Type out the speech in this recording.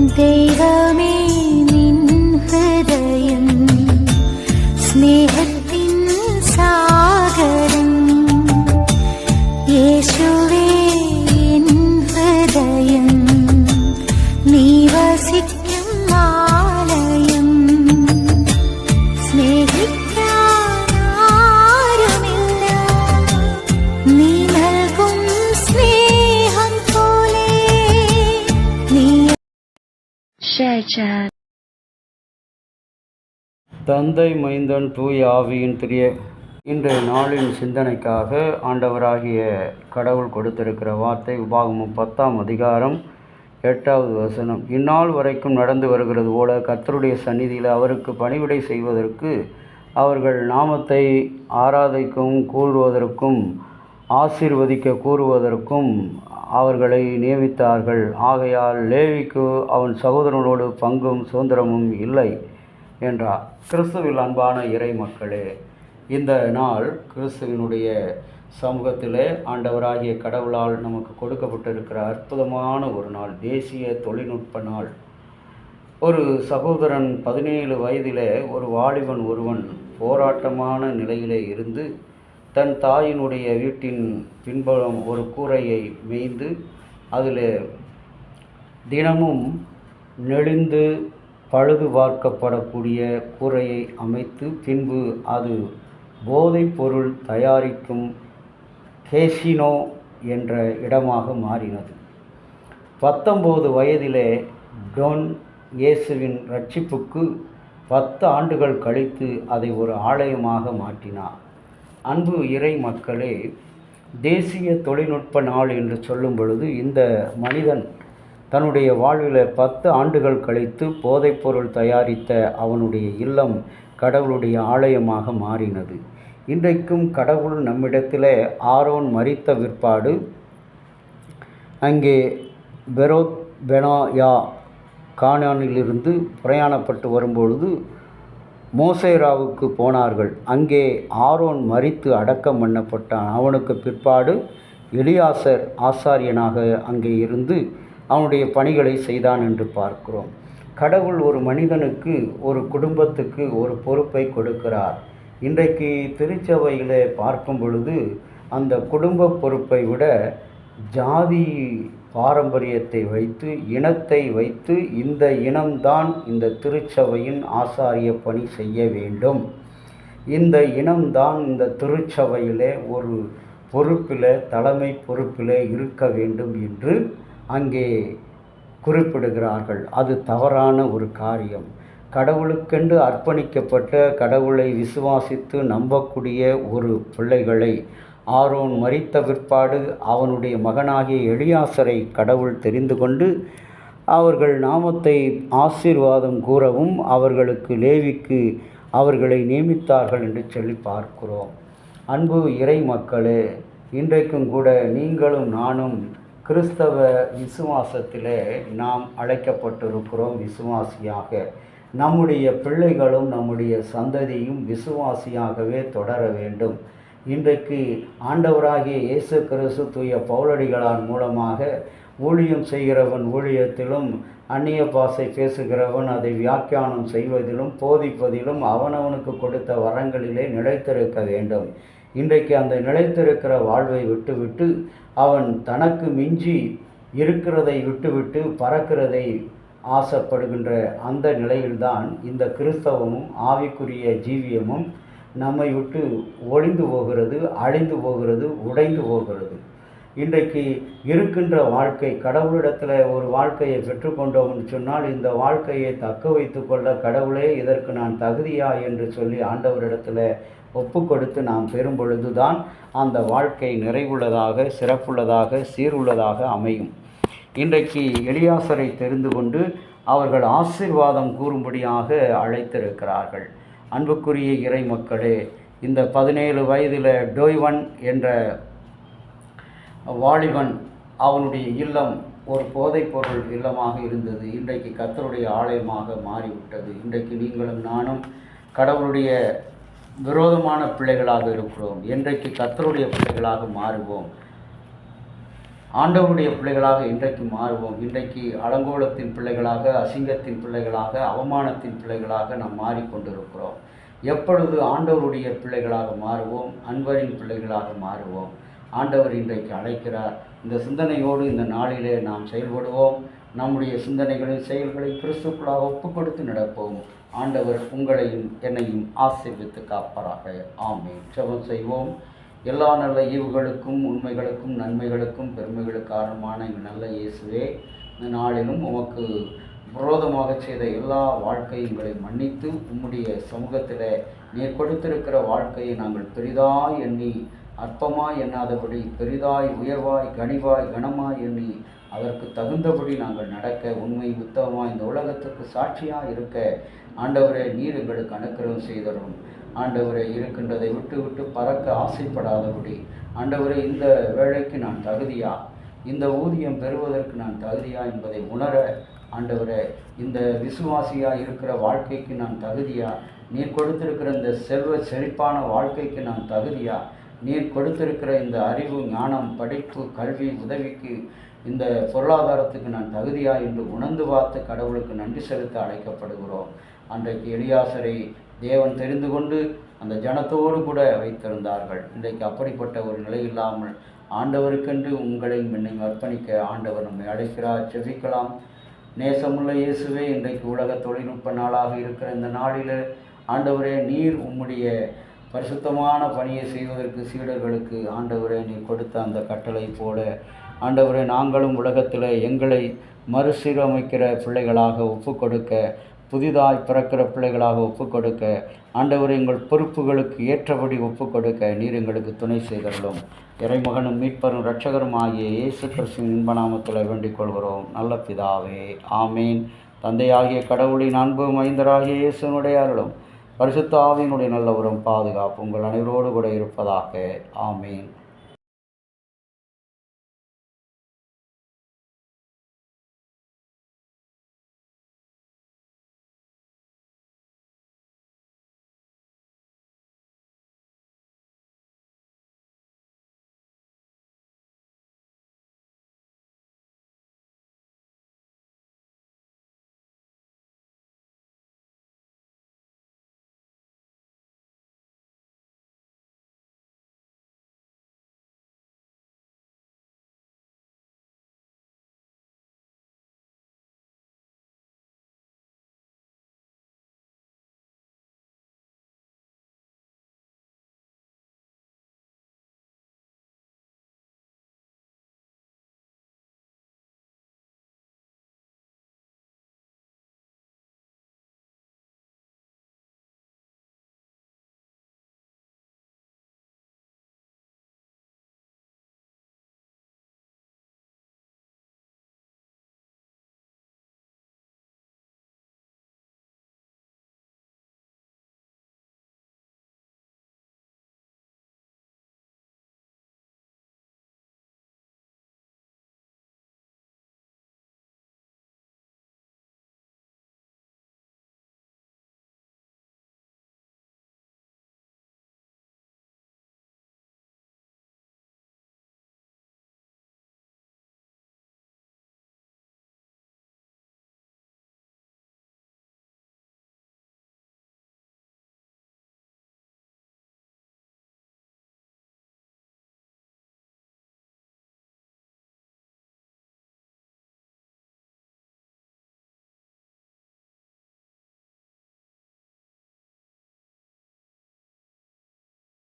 தெய்வமே நின் ஹிருதயம் ஸ்நேகத்தின் சாகரம். இயேசுவே என் ஹிருதயம் நீ வசிக்கும் ஆலயம். ஸ்நேகிக்கான் ஆருமில்ல நீ നൽകും സ്നേഹം പോലെ നീ. தந்தை, மைந்தன், தூய ஆவியின் திரிய இன்றைய நாளின் சிந்தனைக்காக ஆண்டவராகிய கடவுள் கொடுத்திருக்கிற வார்த்தை உபாகமம் 10ஆம் அதிகாரம் 8வது வசனம். இந்நாள் வரைக்கும் நடந்து வருகிறது போல கர்த்தருடைய சந்நிதியில் அவருக்கு பணிவிடை செய்வதற்கு, அவர்கள் நாமத்தை ஆராதிக்கும் கூறுவதற்கும் ஆசீர்வதிக்க கூறுவதற்கும் அவர்களை நியமித்தார்கள். ஆகையால் லேவிக்கு அவன் சகோதரனோடு பங்கும் சுதந்திரமும் இல்லை என்றார். கிறிஸ்துவில் அன்பான இறை மக்களே, இந்த நாள் கிறிஸ்துவினுடைய சமூகத்திலே ஆண்டவராகிய கடவுளால் நமக்கு கொடுக்கப்பட்டிருக்கிற அற்புதமான ஒரு நாள், தேசிய தொழில்நுட்ப நாள். ஒரு சகோதரன் 17 வயதிலே ஒரு வாலிபன் ஒருவன் போராட்டமான நிலையிலே இருந்து தன் தாயினுடைய வீட்டின் பின்புறம் ஒரு கூரையை மேய்ந்து அதில் தினமும் நெளிந்து பழுது பார்க்கப்படக்கூடிய கூரையை அமைத்து பின்பு அது போதைப் பொருள் தயாரிக்கும் கேசினோ என்ற இடமாக மாறினது. 19 வயதிலே டொன் இயேசுவின் ரட்சிப்புக்கு 10 ஆண்டுகள் கழித்து அதை ஒரு ஆலயமாக மாற்றினார். அன்பு இறை மக்களே, தேசிய தொழில்நுட்ப நாள் என்று சொல்லும் பொழுது இந்த மனிதன் தன்னுடைய வாழ்வில் 10 ஆண்டுகள் கழித்து போதைப்பொருள் தயாரித்த அவனுடைய இல்லம் கடவுளுடைய ஆலயமாக மாறினது. இன்றைக்கும் கடவுள் நம்மிடத்தில் ஆரோன் மரித்த பிற்பாடு அங்கே பெரோத் பெனாயா கானானிலிருந்து பிரயாணப்பட்டு வரும்பொழுது மோசேராவுக்கு போனார்கள். அங்கே ஆரோன் மரித்து அடக்கம் பண்ணப்பட்டான். அவனுக்கு பிற்பாடு எலியாசர் ஆசாரியனாக அங்கே இருந்து அவனுடைய பணிகளை செய்தான் என்று பார்க்கிறோம். கடவுள் ஒரு மனிதனுக்கு, ஒரு குடும்பத்துக்கு ஒரு பொறுப்பை கொடுக்கிறார். இன்றைக்கு திருச்சபையிலே பார்க்கும் பொழுது அந்த குடும்ப பொறுப்பை விட ஜாதி பாரம்பரியத்தை வைத்து, இனத்தை வைத்து, இந்த இனம்தான் இந்த திருச்சபையின் ஆசாரிய பணி செய்ய வேண்டும், இந்த இனம்தான் இந்த திருச்சபையிலே ஒரு பொறுப்பில், தலைமை பொறுப்பில் இருக்க வேண்டும் என்று அங்கே குறிப்பிடுகிறார்கள். அது தவறான ஒரு காரியம். கடவுளுக்கென்று அர்ப்பணிக்கப்பட்ட, கடவுளை விசுவாசித்து நம்பக்கூடிய ஒரு பிள்ளைகளை ஆரோன் மரித்த பிற்பாடு அவனுடைய மகனாகிய எலியாசரை கடவுள் தெரிந்து கொண்டு அவர்கள் நாமத்தை ஆசீர்வாதம் கூறவும் அவர்களுக்கு லேவிக்கு அவர்களை நியமித்தார்கள் என்று சொல்லி பார்க்கிறோம். அன்பு இறை மக்களே, இன்றைக்கும் கூட நீங்களும் நானும் கிறிஸ்தவ விசுவாசத்திலே நாம் அழைக்கப்பட்டிருக்கிறோம். விசுவாசியாக நம்முடைய பிள்ளைகளும் நம்முடைய சந்ததியும் விசுவாசியாகவே தொடர வேண்டும். இன்றைக்கு ஆண்டவராகிய இயேசு கிறிஸ்து தூய பவுலடிகளான் மூலமாக ஊழியம் செய்கிறவன் ஊழியத்திலும், அந்நிய பாஷை பேசுகிறவன் அதை வியாக்கியானம் செய்வதிலும் போதிப்பதிலும் அவனவனுக்கு கொடுத்த வரங்களிலே நிலைத்திருக்க வேண்டும். இன்றைக்கு அந்த நிலைத்திருக்கிற வாழ்வை விட்டுவிட்டு அவன் தனக்கு மிஞ்சி இருக்கிறதை விட்டுவிட்டு பறக்கிறதை ஆசைப்படுகின்ற அந்த நிலையில்தான் இந்த கிறிஸ்தவமும் ஆவிக்குரிய ஜீவியமும் நம்மை விட்டு ஒழிந்து போகிறது, அழிந்து போகிறது, உடைந்து போகிறது. இன்றைக்கு இருக்கின்ற வாழ்க்கை, கடவுளிடத்தில் ஒரு வாழ்க்கையை பெற்றுக்கொண்டோம்னு சொன்னால் இந்த வாழ்க்கையை தக்க வைத்து கொள்ள கடவுளே இதற்கு நான் தகுதியா என்று சொல்லி ஆண்டவரிடத்தில் ஒப்பு கொடுத்து நாம் பெறும் பொழுதுதான் அந்த வாழ்க்கை நிறைவுள்ளதாக, சிறப்புள்ளதாக, சீருள்ளதாக அமையும். இன்றைக்கு எலியாசரை தெரிந்து கொண்டு அவர்கள் ஆசீர்வாதம் கூறும்படியாக அழைத்திருக்கிறார்கள். அன்புக்குரிய இறை மக்களே, இந்த 17 வயதில் டோய்வன் என்ற வாலிபன் அவனுடைய இல்லம் ஒரு போதைப்பொருள் இல்லமாக இருந்தது. இன்றைக்கு கர்த்தருடைய ஆலயமாக மாறிவிட்டது. இன்றைக்கு நீங்களும் நானும் கடவுளுடைய விரோதமான பிள்ளைகளாக இருக்கிறோம். என்றைக்கு கர்த்தருடைய பிள்ளைகளாக மாறுவோம். ஆண்டவருடைய பிள்ளைகளாக இன்றைக்கு மாறுவோம். இன்றைக்கு அலங்கோலத்தின் பிள்ளைகளாக, அசிங்கத்தின் பிள்ளைகளாக, அவமானத்தின் பிள்ளைகளாக நாம் மாறிக்கொண்டிருக்கிறோம். எப்பொழுது ஆண்டவருடைய பிள்ளைகளாக மாறுவோம், அன்பரின் பிள்ளைகளாக மாறுவோம். ஆண்டவர் இன்றைக்கு அழைக்கிறார். இந்த சிந்தனையோடு இந்த நாளிலே நாம் செயல்படுவோம். நம்முடைய சிந்தனைகளின் செயல்களை கிறிஸ்துக்குள்ளாக ஒப்புக் கொடுத்து நடப்போம். ஆண்டவர் உங்களையும் என்னையும் ஆசீர்வித்து காப்பாராக. ஆமென். ஜெபம் செய்வோம். எல்லா நல்ல ஈவுகளுக்கும் உண்மைகளுக்கும் நன்மைகளுக்கும் பெருமைகளுக்கு காரணமான எங்கள் நல்ல இயேசுவே, இந்த நாளிலும் உமக்கு விரோதமாக செய்த எல்லா வாழ்க்கைகளை மன்னித்து உம்முடைய சமூகத்தில் நீர் கொடுத்திருக்கிற வாழ்க்கையை நாங்கள் பெரிதாய் எண்ணி அற்பமாய் எண்ணாதபடி பெரிதாய் உயர்வாய் கனிவாய் கனமாய் எண்ணி அதற்கு தகுந்தபடி நாங்கள் நடக்க உண்மை உத்தமமாக இந்த உலகத்துக்கு சாட்சியாக இருக்க ஆண்டவரே நீர் எங்களுக்கு அனுக்கிரகம் செய்தரும். ஆண்டவரே இருக்கின்றதை விட்டு விட்டு பறக்க ஆசைப்படாதபடி ஆண்டவரே இந்த வேலைக்கு நான் தகுதியா, இந்த ஊதியம் பெறுவதற்கு நான் தகுதியா என்பதை உணர ஆண்டவரே இந்த விசுவாசியாக இருக்கிற வாழ்க்கைக்கு நான் தகுதியா, நீர் கொடுத்திருக்கிற இந்த செல்வ செழிப்பான வாழ்க்கைக்கு நான் தகுதியா, நீர் கொடுத்திருக்கிற இந்த அறிவு ஞானம் படிப்பு கல்வி உதவிக்கு இந்த பொருளாதாரத்துக்கு நான் தகுதியா என்று உணர்ந்து பார்த்து கடவுளுக்கு நன்றி செலுத்த அழைக்கப்படுகிறோம். அன்றைக்கு எலியாசரை தேவன் தெரிந்து கொண்டு அந்த ஜனத்தோடு கூட வைத்திருந்தார்கள். இன்றைக்கு அப்படிப்பட்ட ஒரு நிலை இல்லாமல் ஆண்டவருக்கென்று உங்களையும் என்னையும் அர்ப்பணிக்க ஆண்டவர் நம்மை அழைக்கிறார். செபிக்கலாம். நேசமுள்ள இயேசுவே, இன்றைக்கு உலக தொழில்நுட்ப நாளாக இருக்கிற இந்த நாளில் ஆண்டவரே நீர் உம்முடைய பரிசுத்தமான பணியை செய்வதற்கு சீடர்களுக்கு ஆண்டவரே நீர் கொடுத்த அந்த கட்டளை போல ஆண்டவரே நாங்களும் உலகத்தில் எங்களை மறுசீரமைக்கிற பிள்ளைகளாக ஒப்புக் கொடுக்க, புதிதாய் பிறக்கிற பிள்ளைகளாக ஒப்புக் கொடுக்க ஆண்டவர் எங்கள் பொறுப்புகளுக்கு ஏற்றபடி ஒப்புக் கொடுக்க நீர் எங்களுக்கு துணை செய்தருளும். இறைமகனும் மீட்பரும் இரட்சகரும் ஆகிய இயேசு கிறிஸ்துவின் இன்ப நாமத்தில் வேண்டிக் கொள்கிறோம் நல்ல பிதாவே. ஆமீன். தந்தையாகிய கடவுளின் அன்பு மைந்தராகிய இயேசுனுடைய அருளும் பரிசுத்த ஆவியினுடைய நல்ல உரம் பாதுகாப்பு உங்கள் அனைவரோடு கூட இருப்பதாக. ஆமீன்.